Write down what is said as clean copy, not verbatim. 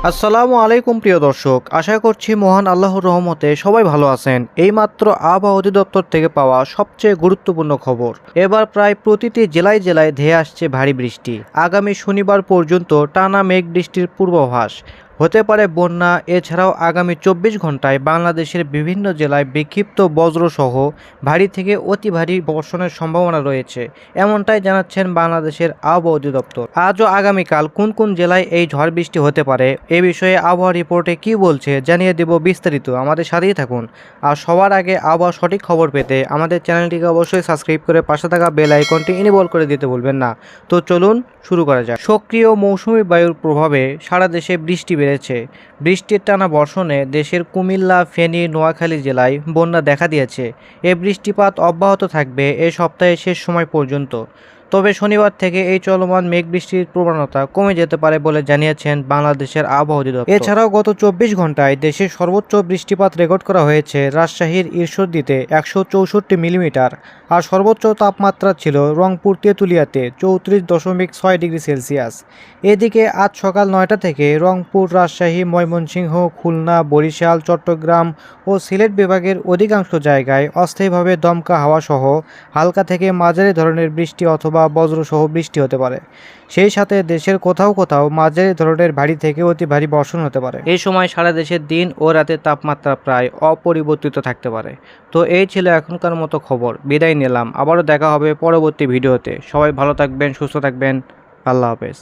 আসসালামু আলাইকুম প্রিয় দর্শক, আশা করছি মহান আল্লাহর রহমতে সবাই ভালো আছেন। এইমাত্র আবহাওয়া অধিদপ্তর থেকে পাওয়া সবচেয়ে গুরুত্বপূর্ণ খবর, এবার প্রায় প্রতিটি জেলায় জেলায় ধেয়ে আসছে ভারী বৃষ্টি। আগামী শনিবার পর্যন্ত টানা মেঘ বৃষ্টির পূর্বাভাস, হতে পারে বন্যা। এছাড়াও আগামী 24 ঘন্টায় বাংলাদেশের বিভিন্ন জেলায় বিক্ষিপ্ত বজ্রসহ ভারী থেকে অতি ভারী বর্ষণের সম্ভাবনা রয়েছে, এমনটাই জানাচ্ছেন বাংলাদেশের আবহাওয়া অধিদপ্তর। আজ ও আগামীকাল কোন কোন জেলায় এই ঝড় বৃষ্টি হতে পারে এ বিষয়ে আবহাওয়া রিপোর্টে কি বলছে জানিয়ে দেব বিস্তারিত। আমাদের সাথেই থাকুন। আর সবার আগে আবহাওয়া সঠিক খবর পেতে আমাদের চ্যানেলটিকে অবশ্যই সাবস্ক্রাইব করে পাশে থাকা বেল আইকনটি ইনেবল করে দিতে ভুলবেন না। তো চলুন শুরু করা যাক। সক্রিয় মৌসুমী বায়ুর প্রভাবে সারা দেশে বৃষ্টি বেড়েছে। বৃষ্টির টানা বর্ষণে দেশের কুমিল্লা, ফেনী, নোয়াখালী জেলায় বন্যা দেখা দিয়েছে। এ বৃষ্টিপাত অব্যাহত থাকবে এ সপ্তাহের শেষ সময় পর্যন্ত। তবে শনিবার থেকে এই চলমান মেঘ বৃষ্টির প্রবণতা কমে যেতে পারে বলে জানিয়েছেন বাংলাদেশের আবহাওয়া অধিদপ্তর। এছাড়াও গত 24 ঘন্টায় দেশের সর্বোচ্চ বৃষ্টিপাত রেকর্ড করা হয়েছে রাজশাহীর ঈশ্বরদীতে 164 মিলিমিটার। আর সর্বোচ্চ তাপমাত্রা ছিল রংপুর তেঁতুলিয়াতে 34.6 ডিগ্রি সেলসিয়াস। এদিকে আজ সকাল 9টা থেকে রংপুর, রাজশাহী, ময়মনসিংহ, খুলনা, বরিশাল, চট্টগ্রাম ও সিলেট বিভাগের অধিকাংশ জায়গায় অস্থায়ীভাবে দমকা হাওয়া সহ হালকা থেকে মাঝারি ধরনের বৃষ্টি অথবা বজ্রসহ বৃষ্টি হতে পারে। সেই সাথে দেশের কোথাও কোথাও মাঝারি ধরনের ভারী থেকে অতি ভারী বর্ষণ হতে পারে। এই সময় সারা দেশের দিন ও রাতের তাপমাত্রা প্রায় অপরিবর্তিত থাকতে পারে। তো এই ছিল এখনকার মতো খবর। বিদায় নিলাম, আবারও দেখা হবে পরবর্তী ভিডিওতে। সবাই ভালো থাকবেন, সুস্থ থাকবেন। আল্লাহ হাফেজ।